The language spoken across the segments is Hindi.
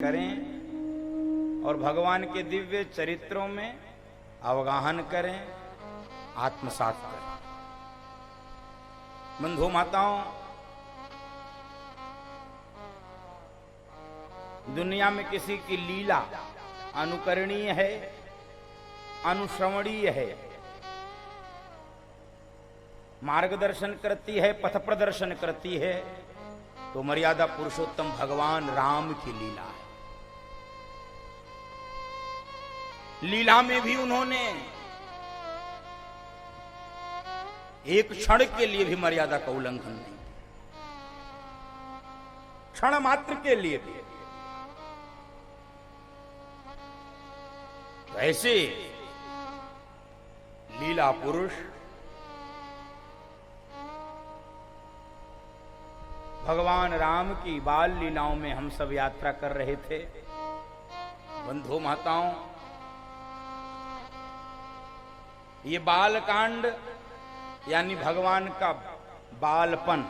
करें और भगवान के दिव्य चरित्रों में अवगाहन करें, आत्मसात करें। बंधु माताओं, दुनिया में किसी की लीला अनुकरणीय है, अनुश्रवणीय है, मार्गदर्शन करती है, पथ प्रदर्शन करती है, तो मर्यादा पुरुषोत्तम भगवान राम की लीला है। लीला में भी उन्होंने एक क्षण के लिए भी मर्यादा का उल्लंघन नहीं, क्षण मात्र के लिए भी। ऐसे लीला पुरुष भगवान राम की बाल लीलाओं में हम सब यात्रा कर रहे थे। बंधु माताओं, ये बालकांड यानी भगवान का बालपन,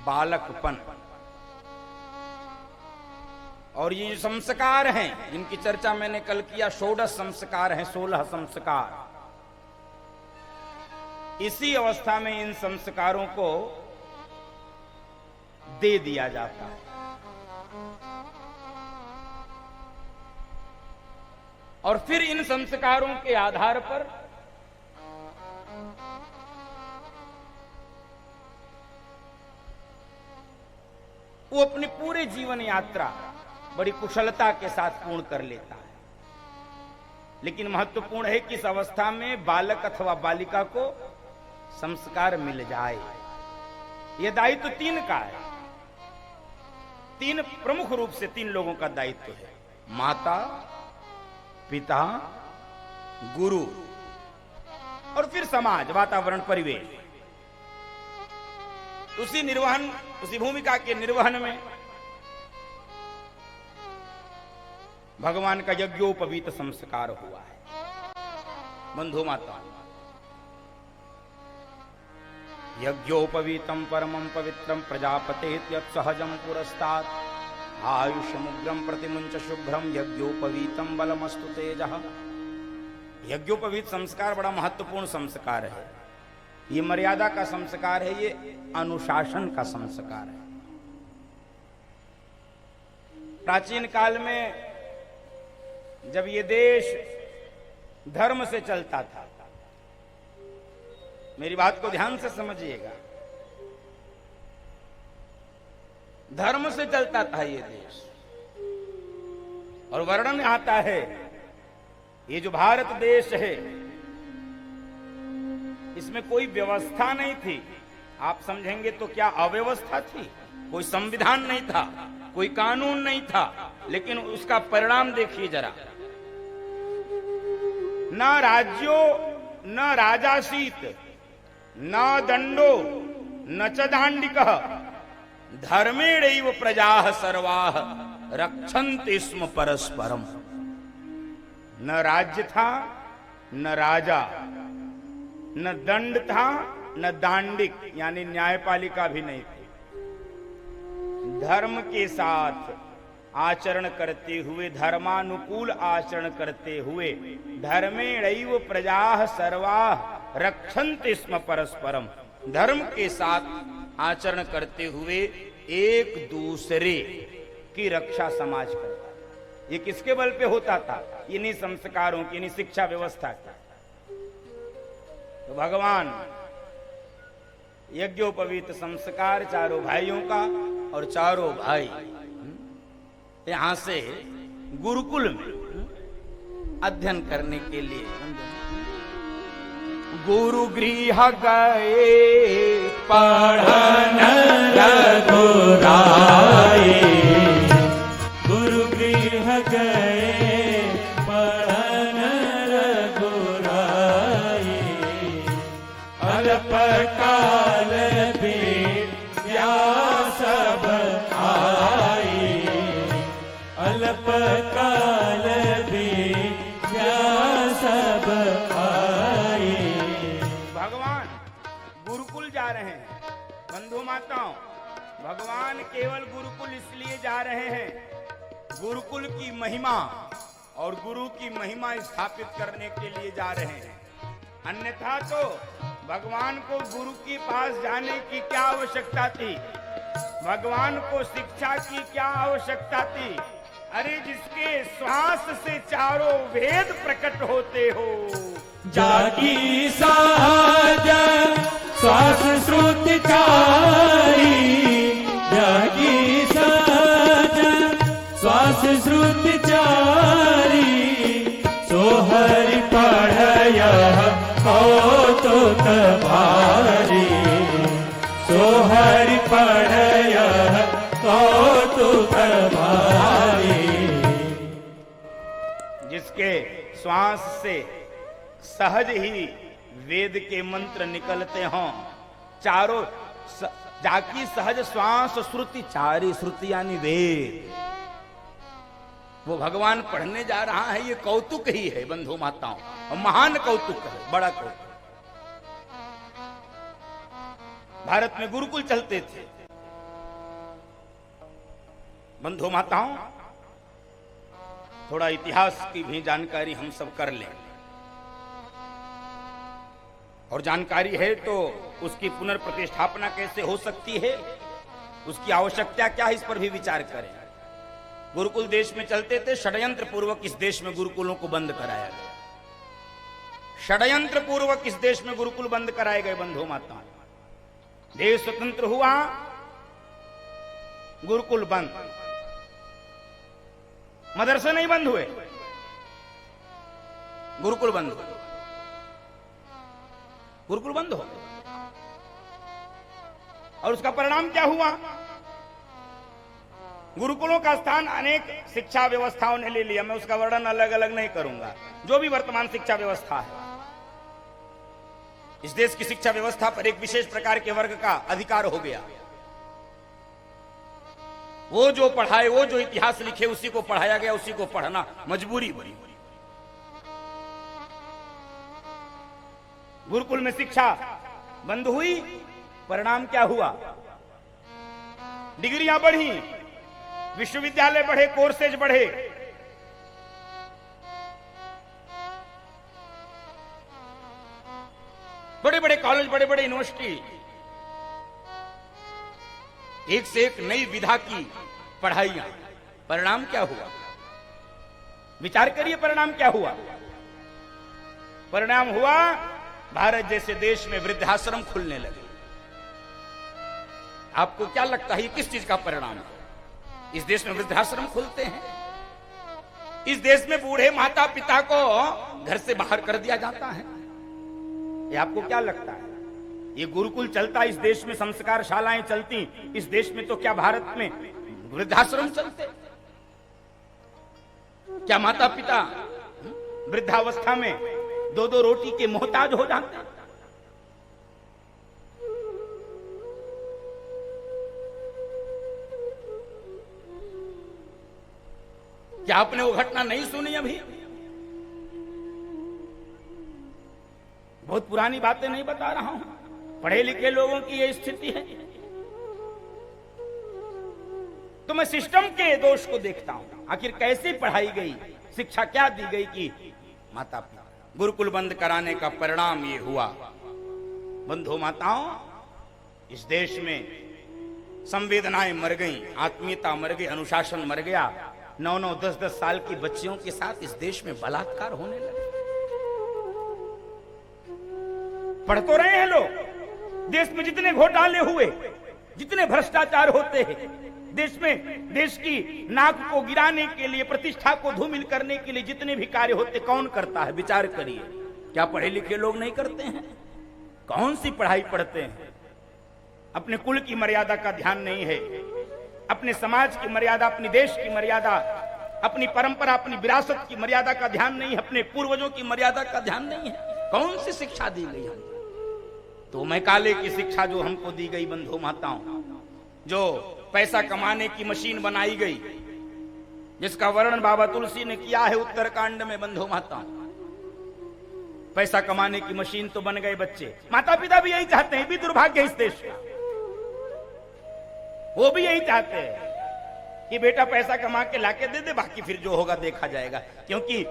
बालकपन, और ये संस्कार हैं जिनकी चर्चा मैंने कल किया, 16 संस्कार हैं, 16 संस्कार। इसी अवस्था में इन संस्कारों को दे दिया जाता है और फिर इन संस्कारों के आधार पर वो अपनी पूरे जीवन यात्रा बड़ी कुशलता के साथ पूर्ण कर लेता है। लेकिन महत्वपूर्ण है कि इस अवस्था में बालक अथवा बालिका को संस्कार मिल जाए। यह दायित्व 3 का है। 3 प्रमुख रूप से 3 लोगों का दायित्व है, माता, पिता, गुरु और फिर समाज, वातावरण, परिवेश। उसी भूमिका के निर्वहन में भगवान का यज्ञोपवीत संस्कार हुआ है। बंधु माता, यज्ञोपवीतम परमं पवित्रम प्रजापतेत् यत्सहजं पुरस्तात् आयुष्यमुग्रं प्रतिमुंच शुभ्रम यज्ञोपवीतम बलमस्तु तेजः। यज्ञोपवीत संस्कार बड़ा महत्वपूर्ण संस्कार है। ये मर्यादा का संस्कार है, ये अनुशासन का संस्कार है। प्राचीन काल में जब ये देश धर्म से चलता था, मेरी बात को ध्यान से समझिएगा, धर्म से चलता था ये देश, और वर्णन आता है ये जो भारत देश है इसमें कोई व्यवस्था नहीं थी। आप समझेंगे तो क्या अव्यवस्था थी? कोई संविधान नहीं था, कोई कानून नहीं था, लेकिन उसका परिणाम देखिए जरा। न राज्यो न राजासीत न दंडो न च दांडिकः धर्मेणैव प्रजाः सर्वाः रक्षन्ति स्म परस्परम। न राज्य था, न राजा, न दंड था, न दांडिक यानी न्यायपालिका भी नहीं थी। धर्म के साथ आचरण करते हुए, धर्मानुकूल आचरण करते हुए, धर्मेणैव प्रजाः सर्वाः रक्षन्ति स्म परस्परम, धर्म के साथ आचरण करते हुए एक दूसरे की रक्षा समाज करता था। ये किसके बल पे होता था? इन्हीं संस्कारों की, इन्हीं शिक्षा व्यवस्था की। तो भगवान यज्ञोपवीत संस्कार चारों भाइयों का, और चारों भाई यहां से गुरुकुल में अध्ययन करने के लिए गुरु गृह गए पढ़न रघुराई। गुरु गृह गए पढ़न रघुराई। अल्प काल विद्या सब आई। अल्प काल विद्या सब आई। भगवान गुरुकुल जा रहे हैं। बंधु माताओं, भगवान केवल गुरुकुल इसलिए जा रहे हैं गुरुकुल की महिमा और गुरु की महिमा स्थापित करने के लिए जा रहे हैं। अन्यथा तो भगवान को गुरु के पास जाने की क्या आवश्यकता थी? भगवान को शिक्षा की क्या आवश्यकता थी? अरे जिसके श्वास से चारों वेद प्रकट होते हो, जाकी सहज श्वास श्रुति चारी, जाकी सहज श्वास श्रुति चारी, सोहरि पढ़य कौतुक भारी, सोहरि पढ़य कौतुक भारी। जिसके श्वास से सहज ही वेद के मंत्र निकलते हों, चारों जाकी सहज श्वास श्रुति चारी, श्रुति यानी वेद, वो भगवान पढ़ने जा रहा है। ये कौतुक ही है बंधु माताओं, और महान कौतुक है, बड़ा कौतुक। भारत में गुरुकुल चलते थे बंधु माताओं। थोड़ा इतिहास की भी जानकारी हम सब कर लें, और जानकारी है तो उसकी पुनर्प्रतिष्ठापना कैसे हो सकती है, उसकी आवश्यकता क्या है, इस पर भी विचार करें। गुरुकुल देश में चलते थे, षड्यंत्र पूर्वक इस देश में गुरुकुलों को बंद कराया गया। षड्यंत्र पूर्वक इस देश में गुरुकुल बंद कराए गए बंधु माताओं। देश स्वतंत्र हुआ, गुरुकुल बंद, मदरसे नहीं बंद हुए, गुरुकुल बंद हुए, गुरुकुल बंद हो गए। और उसका परिणाम क्या हुआ? गुरुकुलों का स्थान अनेक शिक्षा व्यवस्थाओं ने ले लिया। मैं उसका वर्णन अलग अलग नहीं करूंगा। जो भी वर्तमान शिक्षा व्यवस्था है, इस देश की शिक्षा व्यवस्था पर एक विशेष प्रकार के वर्ग का अधिकार हो गया। वो जो पढ़ाए, वो जो इतिहास लिखे, उसी को पढ़ाया गया, उसी को पढ़ना मजबूरी बनी। गुरुकुल में शिक्षा बंद हुई, परिणाम क्या हुआ? डिग्रियां बढ़ी, विश्वविद्यालय बढ़े, कोर्सेज बढ़े, बड़े बड़े कॉलेज, बड़े बड़े यूनिवर्सिटी, एक से एक नई विधा की पढ़ाइयां। परिणाम क्या हुआ? विचार करिए, परिणाम क्या हुआ? परिणाम हुआ भारत जैसे देश में वृद्धाश्रम खुलने लगे। आपको क्या लगता है, किस चीज का परिणाम है? इस देश में वृद्धाश्रम खुलते हैं, इस देश में बूढ़े माता पिता को घर से बाहर कर दिया जाता है। ये आपको क्या लगता है? ये गुरुकुल चलता, इस देश में संस्कार शालाएं चलती, इस देश में तो क्या भारत में वृद्धाश्रम चलते? क्या माता पिता वृद्धावस्था में दो दो रोटी के मोहताज हो जाते हैं? क्या आपने वो घटना नहीं सुनी अभी? बहुत पुरानी बातें नहीं बता रहा हूं, पढ़े लिखे लोगों की ये स्थिति है। तो मैं सिस्टम के दोष को देखता हूं। आखिर कैसे पढ़ाई गई, शिक्षा क्या दी गई कि माता पिता गुरुकुल बंद कराने का परिणाम ये हुआ। बंधु माताओं, इस देश में संवेदनाएं मर गई, आत्मीयता मर गई, अनुशासन मर गया। 9-9, 10-10 साल की बच्चियों के साथ इस देश में बलात्कार होने लगे। पढ़ तो रहे हैं लोग, देश में जितने घोटाले हुए, जितने भ्रष्टाचार होते हैं देश में, देश की नाक को गिराने के लिए, प्रतिष्ठा को धूमिल करने के लिए जितने भी कार्य होते, कौन करता है? विचार करिए। क्या पढ़े लिखे लोग नहीं करते हैं? कौन सी पढ़ाई पढ़ते हैं? अपने कुल की मर्यादा का ध्यान नहीं है, अपने समाज की मर्यादा, अपने देश की मर्यादा, अपनी परंपरा, अपनी विरासत की मर्यादा का ध्यान नहीं है, अपने पूर्वजों की मर्यादा का ध्यान नहीं है। कौन सी शिक्षा दी गई हमको? तो मैकाले की शिक्षा जो हमको दी गई बंधु माताओं, जो पैसा कमाने की मशीन बनाई गई, जिसका वर्णन बाबा तुलसी ने किया है उत्तरकांड में बंधु माताओं। पैसा कमाने की मशीन तो बन गए बच्चे, माता पिता भी यही चाहते हैं, भी दुर्भाग्य इस देश का, वो भी यही चाहते हैं कि बेटा पैसा कमा के लाके दे दे, बाकी फिर जो होगा देखा जाएगा। क्योंकि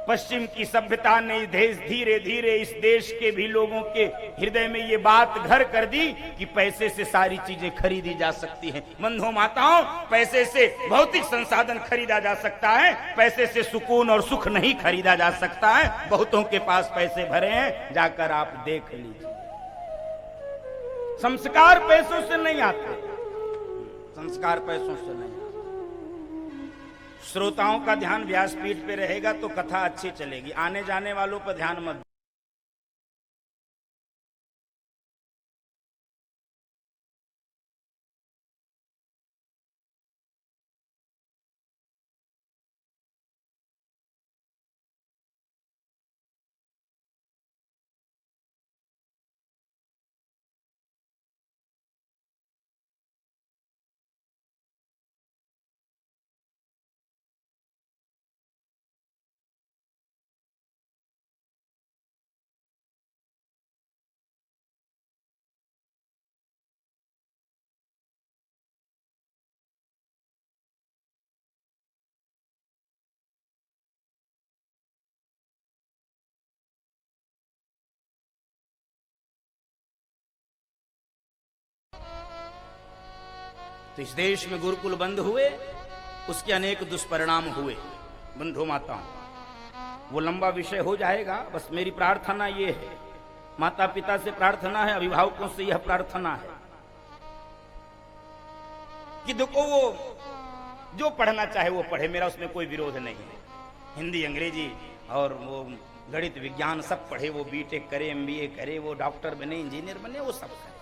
पश्चिम की सभ्यता ने धीरे धीरे इस देश के भी लोगों के हृदय में ये बात घर कर दी कि पैसे से सारी चीजें खरीदी जा सकती हैं। बंधुओं माताओं, पैसे से भौतिक संसाधन खरीदा जा सकता है, पैसे से सुकून और सुख नहीं खरीदा जा सकता है। बहुतों के पास पैसे भरे हैं, जाकर आप देख लीजिए। संस्कार पैसों से नहीं आते, संस्कार पैसों से नहीं। श्रोताओं का ध्यान व्यासपीठ पे रहेगा तो कथा अच्छी चलेगी, आने जाने वालों पर ध्यान मत। तो इस देश में गुरुकुल बंद हुए, उसके अनेक दुष्परिणाम हुए। बंधु माताओं, वो लंबा विषय हो जाएगा। बस मेरी प्रार्थना ये है, माता पिता से प्रार्थना है, अभिभावकों से यह प्रार्थना है कि देखो, वो जो पढ़ना चाहे वो पढ़े, मेरा उसमें कोई विरोध नहीं है। हिंदी, अंग्रेजी और वो गणित, विज्ञान सब पढ़े, वो बीटेक करे, एमबीए करे, वो डॉक्टर बने, इंजीनियर बने, वो सब करे।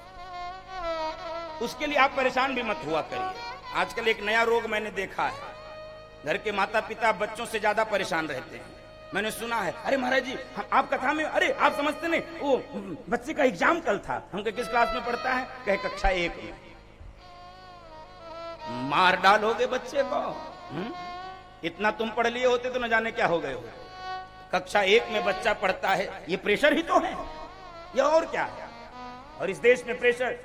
उसके लिए आप परेशान भी मत हुआ करिए। आजकल एक नया रोग मैंने देखा है, घर के माता पिता बच्चों से ज्यादा परेशान रहते हैं। मैंने सुना है, अरे महाराज जी, आप कथा में, अरे आप समझते नहीं, वो बच्चे का एग्जाम कल था। हम किस क्लास में पढ़ता है? कहे कक्षा 1 में। मार डालोगे बच्चे को। इतना तुम पढ़ लिए होते तो न जाने क्या हो गए हो। कक्षा 1 में बच्चा पढ़ता है, ये प्रेशर ही तो है, ये और क्या है। और इस देश में प्रेशर,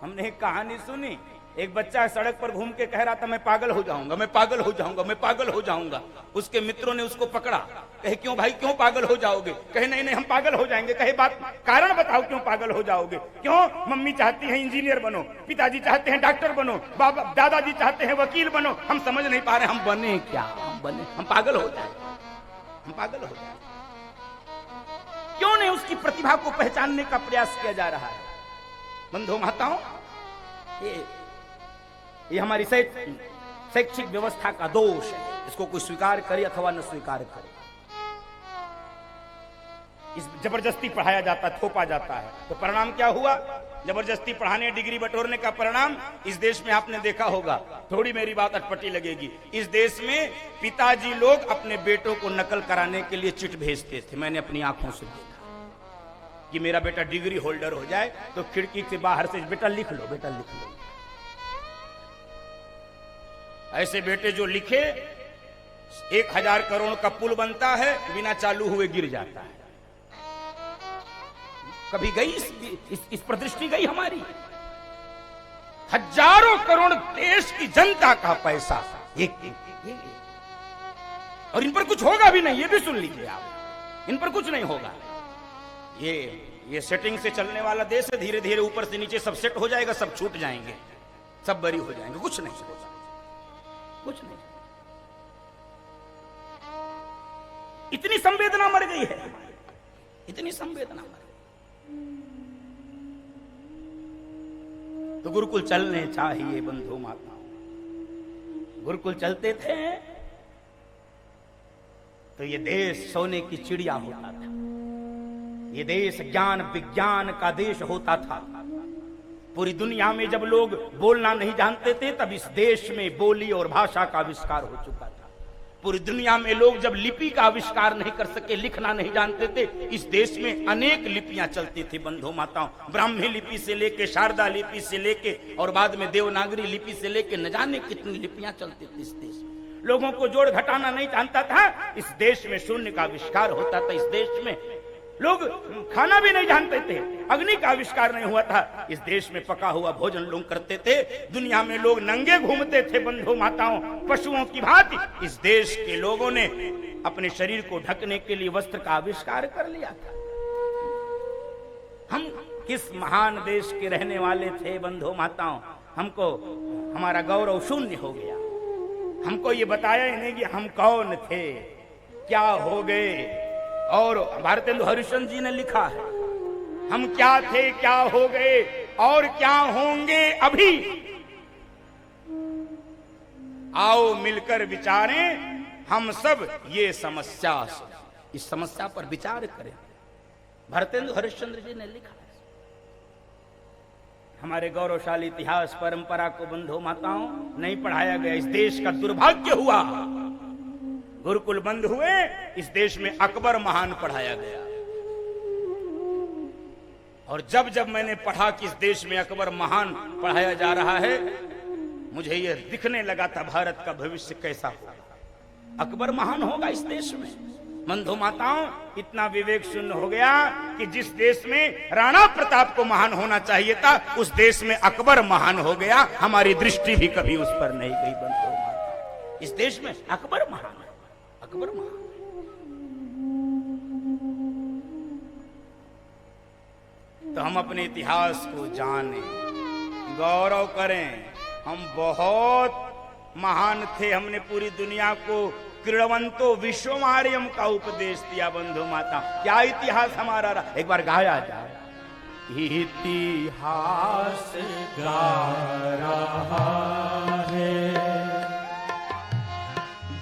हमने एक कहानी सुनी, एक बच्चा सड़क पर घूम के कह रहा था, मैं पागल हो जाऊंगा, मैं पागल हो जाऊंगा, मैं पागल हो जाऊंगा। उसके मित्रों ने उसको पकड़ा, कहे क्यों भाई, क्यों पागल हो जाओगे? कहे नहीं नहीं, हम पागल हो जाएंगे। कहे बात, कारण बताओ क्यों पागल हो जाओगे? क्यों? मम्मी चाहती है इंजीनियर बनो, पिताजी चाहते हैं डॉक्टर बनो, बाबा दादाजी चाहते हैं वकील बनो, हम समझ नहीं पा रहे हम बने क्या, हम बने, हम पागल हो जाए, हम पागल हो जाए। क्यों नहीं उसकी प्रतिभा को पहचानने का प्रयास किया जा रहा है? बंधु माताओं, ये हमारी शैक्षिक व्यवस्था का दोष है। इसको कोई स्वीकार करे अथवा न स्वीकार करे, इस जबरदस्ती पढ़ाया जाता, थोपा जाता है। तो परिणाम क्या हुआ? जबरदस्ती पढ़ाने, डिग्री बटोरने का परिणाम इस देश में आपने देखा होगा। थोड़ी मेरी बात अटपटी लगेगी, इस देश में पिताजी लोग अपने बेटों को नकल कराने के लिए चिट भेजते थे। मैंने अपनी आंखों से देखा कि मेरा बेटा डिग्री होल्डर हो जाए तो खिड़की से बाहर से, बेटा लिख लो, बेटा लिख लो। ऐसे बेटे जो लिखे, 1000 करोड़ का पुल बनता है, बिना चालू हुए गिर जाता है। कभी गई इस प्रदृष्टि गई हमारी? हजारों करोड़ देश की जनता का पैसा, ये और इन पर कुछ होगा भी नहीं। ये भी सुन लीजिए आप, इन पर कुछ नहीं होगा। ये सेटिंग से चलने वाला देश है। धीरे धीरे ऊपर से नीचे सब सेट हो जाएगा, सब छूट जाएंगे, सब बरी हो जाएंगे, कुछ नहीं होगा, कुछ नहीं। इतनी संवेदना मर गई है, इतनी संवेदना मर गई। तो गुरुकुल चलने चाहिए बंधु माताओं। गुरुकुल चलते थे तो ये देश सोने की चिड़िया होता था, ये देश ज्ञान विज्ञान का देश होता था। पूरी दुनिया में जब लोग बोलना नहीं जानते थे, तब इस देश में बोली और भाषा का आविष्कार हो चुका था। पूरी दुनिया में लोग जब लिपि का आविष्कार नहीं कर सके, लिखना नहीं जानते थे, इस देश में अनेक लिपियां चलती थी बंधु माताओं। ब्राह्मी लिपि से लेके, शारदा लिपि से लेके, और बाद में देवनागरी लिपि से लेके, न जाने कितनी लिपियां चलती थी इस देश में। लोगों को जोड़ घटाना नहीं जानता था, इस देश में शून्य का आविष्कार होता था। इस देश में लोग खाना भी नहीं जानते थे, अग्नि का आविष्कार नहीं हुआ था, इस देश में पका हुआ भोजन लोग करते थे। दुनिया में लोग नंगे घूमते थे बंधु माताओं, पशुओं की भांति। इस देश के लोगों ने अपने शरीर को ढकने के लिए वस्त्र का आविष्कार कर लिया था। हम किस महान देश के रहने वाले थे बंधु माताओं, हमको हमारा गौरव शून्य हो गया। हमको ये बताया ही नहीं कि हम कौन थे, क्या हो गए। और भारतेंदु हरिश्चंद्र जी ने लिखा है, हम क्या थे, क्या हो गए और क्या होंगे अभी। आओ मिलकर विचारें हम सब ये समस्या, इस समस्या पर विचार करें। भारतेंदु हरिश्चंद्र जी ने लिखा है। हमारे गौरवशाली इतिहास परंपरा को बंधु माताओं नहीं पढ़ाया गया। इस देश का दुर्भाग्य हुआ, गुरुकुल बंद हुए, इस देश में अकबर महान पढ़ाया गया। और जब जब मैंने पढ़ा कि इस देश में अकबर महान पढ़ाया जा रहा है, मुझे यह दिखने लगा था भारत का भविष्य कैसा होगा। अकबर महान होगा इस देश में। बंधु माताओं, इतना विवेक शून्य हो गया कि जिस देश में राणा प्रताप को महान होना चाहिए था, उस देश में अकबर महान हो गया। हमारी दृष्टि भी कभी उस पर नहीं गई बंधु माताओं। इस देश में अकबर महान है, अकबर महान। तो हम अपने इतिहास को जानें, गौरव करें। हम बहुत महान थे, हमने पूरी दुनिया को क्रीडवंतो विश्वमार्यम का उपदेश दिया बंधु माता। क्या इतिहास हमारा रहा, एक बार गाया जाए। इतिहास गा रहा है,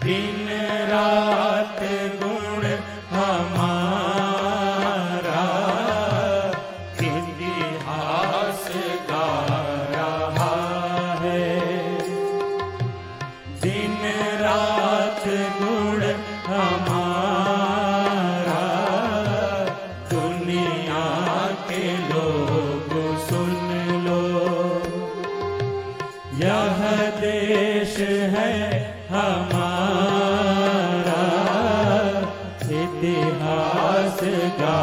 दिन रात गुण हमारा, इतिहास गा रहा है, दिन रात गुण हमारा, दुनिया के लोग सुन लो, यह देश है हमारा, इतिहास गा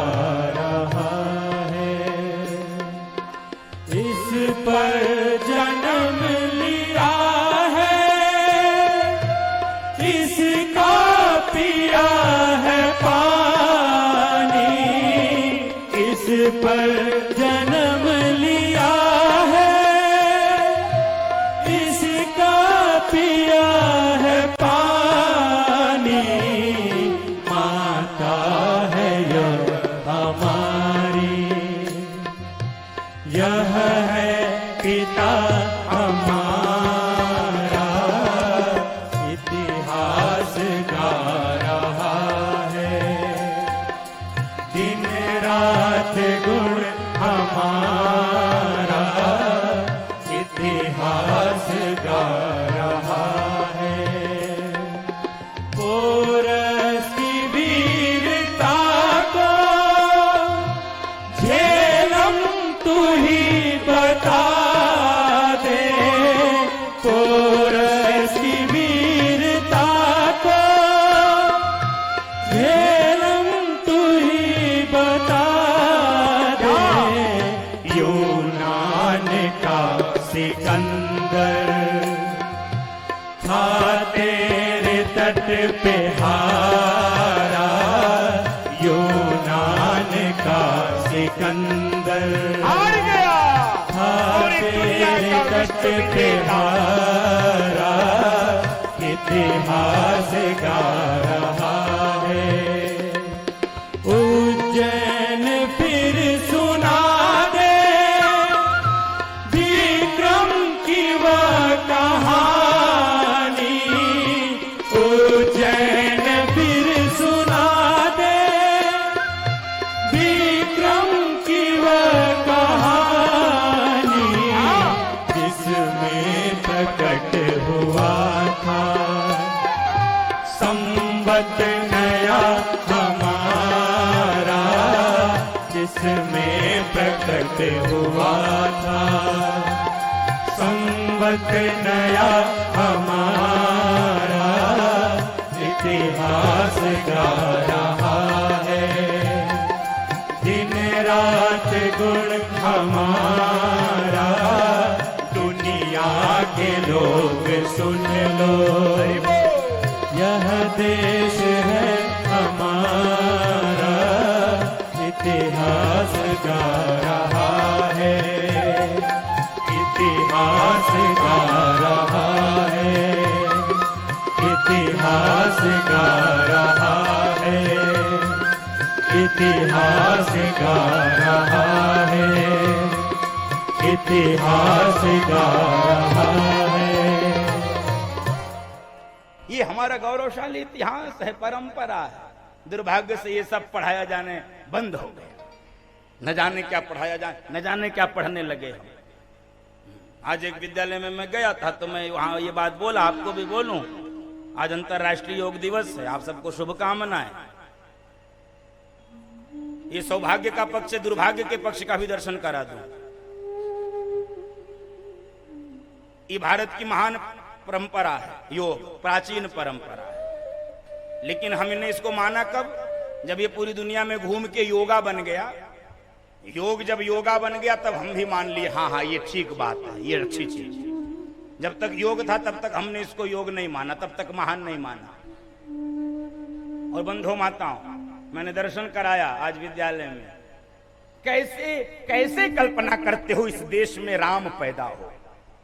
रहा है। इस पर जन्म लिया है, इसका पिया है पानी, इस पर जन्म लिया है, इसका पिया है पानी, माता है यह हमारी, यह है पिता हमारा, इतिहास गा रहा है, दिन रात गुण हमारा, इतिहास गा रहा है। पोरस की वीरता को झेलम तू ही बता दे, पोरस की वीरता को झेलम तू ही बता दे, यूनान का सिकंदर था तेरे तट पे हारा, यूनान का सिकंदर हार गया, था तेरे तट पे हारा, इतिहास गा रहा है। उज्जैन फिर सुना दे विक्रम की वह कहानी, उज्जैन फिर सुना दे विक्रम की वह कहानी, जिसमें प्रकट हुआ था संवत नया हमारा, जिसमें प्रकट हुआ था संवत नया हमारा, इतिहास गा रहा है, गुण हमारा, दुनिया के लोग सुन लो। यह देश है हमारा, इतिहास गा रहा है, इतिहास गा रहा है, इतिहास गा रहा है, इतिहास गा रहा है, इतिहास गा रहा है। ये हमारा गौरवशाली इतिहास है, परंपरा है। दुर्भाग्य से ये सब पढ़ाया जाने बंद हो गया। न जाने क्या पढ़ाया जाए, न जाने क्या पढ़ने लगे हम। आज एक विद्यालय में मैं गया था तो मैं वहां ये बात बोला, आपको भी बोलूं। आज अंतर्राष्ट्रीय योग दिवस है, आप सबको शुभकामनाएं। ये सौभाग्य का पक्ष है, दुर्भाग्य के पक्ष का भी दर्शन करा दूं। ये भारत की महान परंपरा है, योग प्राचीन परंपरा है। लेकिन हमने इसको माना कब? जब ये पूरी दुनिया में घूम के योगा बन गया। योग जब योगा बन गया तब हम भी मान लिए, हाँ हाँ ये ठीक बात है, ये अच्छी चीज है। जब तक योग था तब तक हमने इसको योग नहीं माना, तब तक महान नहीं माना। और बंधु माताओं, मैंने दर्शन कराया आज विद्यालय में। कैसे कैसे कल्पना करते हो इस देश में राम पैदा हो,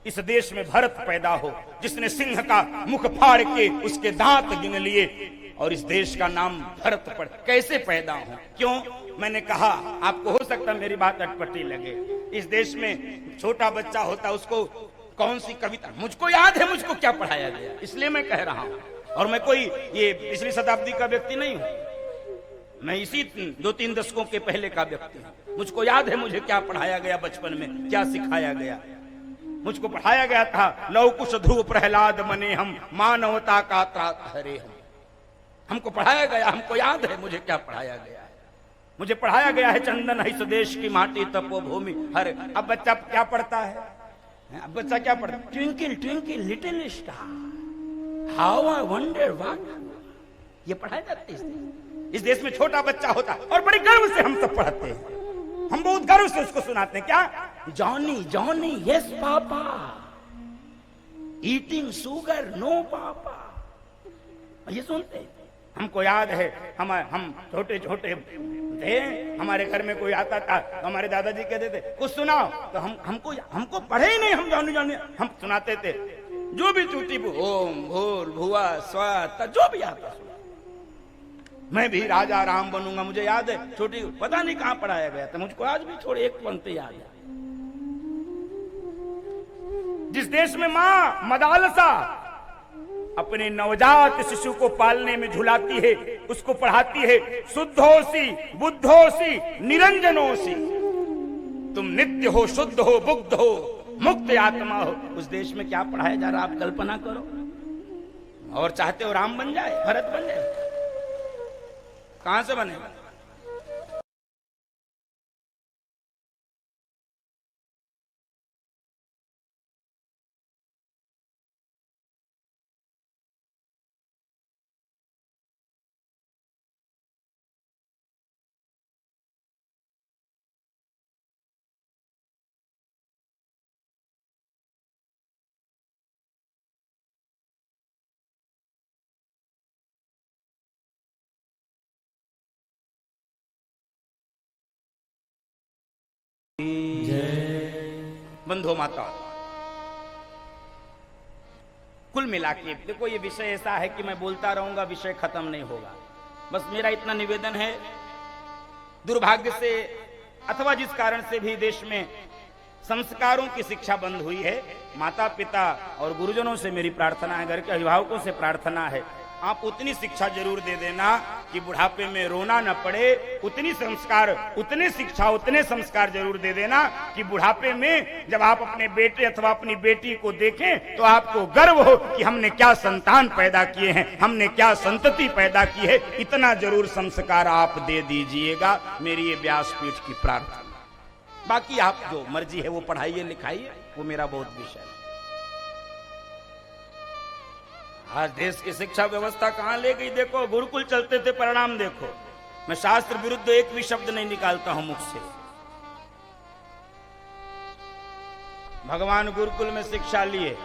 इस देश में भरत पैदा हो, जिसने सिंह का मुख फाड़ के उसके दांत गिन लिए और इस देश का नाम भरत पड़, कैसे पैदा हो? क्यों? मैंने कहा, आपको हो सकता मेरी बात अटपटी लगे, इस देश में छोटा बच्चा होता उसको कौन सी कविता, मुझको याद है मुझको क्या पढ़ाया गया, इसलिए मैं कह रहा हूं। और मैं कोई ये पिछली शताब्दी का व्यक्ति नहीं हूं, मैं इसी 2-3 दशकों के पहले का व्यक्ति हूं। मुझको याद है मुझे क्या पढ़ाया गया बचपन में, क्या सिखाया गया। मुझको पढ़ाया गया था, लव कुश ध्रुव प्रहलाद बने हम, मानवता का त्रात हरे हम। हमको पढ़ाया गया, हमको याद है मुझे क्या पढ़ाया गया है। मुझे पढ़ाया गया है चंदन है स्वदेश की माटी तपोभूमि हर। अब बच्चा क्या पढ़ता है? अब बच्चा क्या पढ़ता है? Twinkle twinkle little star how I wonder what. ये पढ़ाया जाता है इस देश में। छोटा बच्चा होता और बड़े गर्व से हम सब पढ़ते हैं, हम बहुत गर्व से उसको सुनाते हैं। क्या? Johnny Johnny yes papa, eating sugar no papa, ये सुनते हैं। हमको याद है हम छोटे छोटे थे, हमारे घर में कोई आता था तो हमारे दादाजी कहते थे कुछ सुनाओ, तो हमको पढ़े ही नहीं, हम जानी जानी हम सुनाते थे जो भी टूटी ओम भूल भुआ स्वा जो भी आता। मैं भी राजा राम बनूंगा, मुझे याद है छोटी, पता नहीं कहां पढ़ाया गया था, मुझको आज भी थोड़ी एक पंक्ति याद है। जिस देश में मां मदालसा अपने नवजात शिशु को पालने में झुलाती है, उसको पढ़ाती है शुद्धोसी बुद्धोसी निरंजनोसी, तुम नित्य हो, शुद्ध हो, बुद्ध हो, मुक्त आत्मा हो। उस देश में क्या पढ़ाया जा रहा है आप कल्पना करो। और चाहते हो राम बन जाए, भरत बन जाए, कहां से बनेगा? बंधु माता, कुल मिला के देखो ये विषय ऐसा है कि मैं बोलता रहूंगा, विषय खत्म नहीं होगा। बस मेरा इतना निवेदन है, दुर्भाग्य से अथवा जिस कारण से भी देश में संस्कारों की शिक्षा बंद हुई है, माता पिता और गुरुजनों से मेरी प्रार्थना है, घर के अभिभावकों से प्रार्थना है, आप उतनी शिक्षा जरूर दे देना कि बुढ़ापे में रोना न पड़े। उतनी संस्कार, उतने शिक्षा, उतने संस्कार जरूर दे देना कि बुढ़ापे में जब आप अपने बेटे अथवा अपनी बेटी को देखें तो आपको गर्व हो कि हमने क्या संतान पैदा किए हैं, हमने क्या संतति पैदा की है। इतना जरूर संस्कार आप दे दीजिएगा, मेरी ये व्यासपीठ की प्रार्थना। बाकी आप जो मर्जी है वो पढ़ाइए लिखाइए, वो मेरा बहुत विषय है। आज देश की शिक्षा व्यवस्था कहां ले गई देखो, गुरुकुल चलते थे, परिणाम देखो। मैं शास्त्र विरुद्ध एक भी शब्द नहीं निकालता हूं मुख से, भगवान गुरुकुल में शिक्षा लिए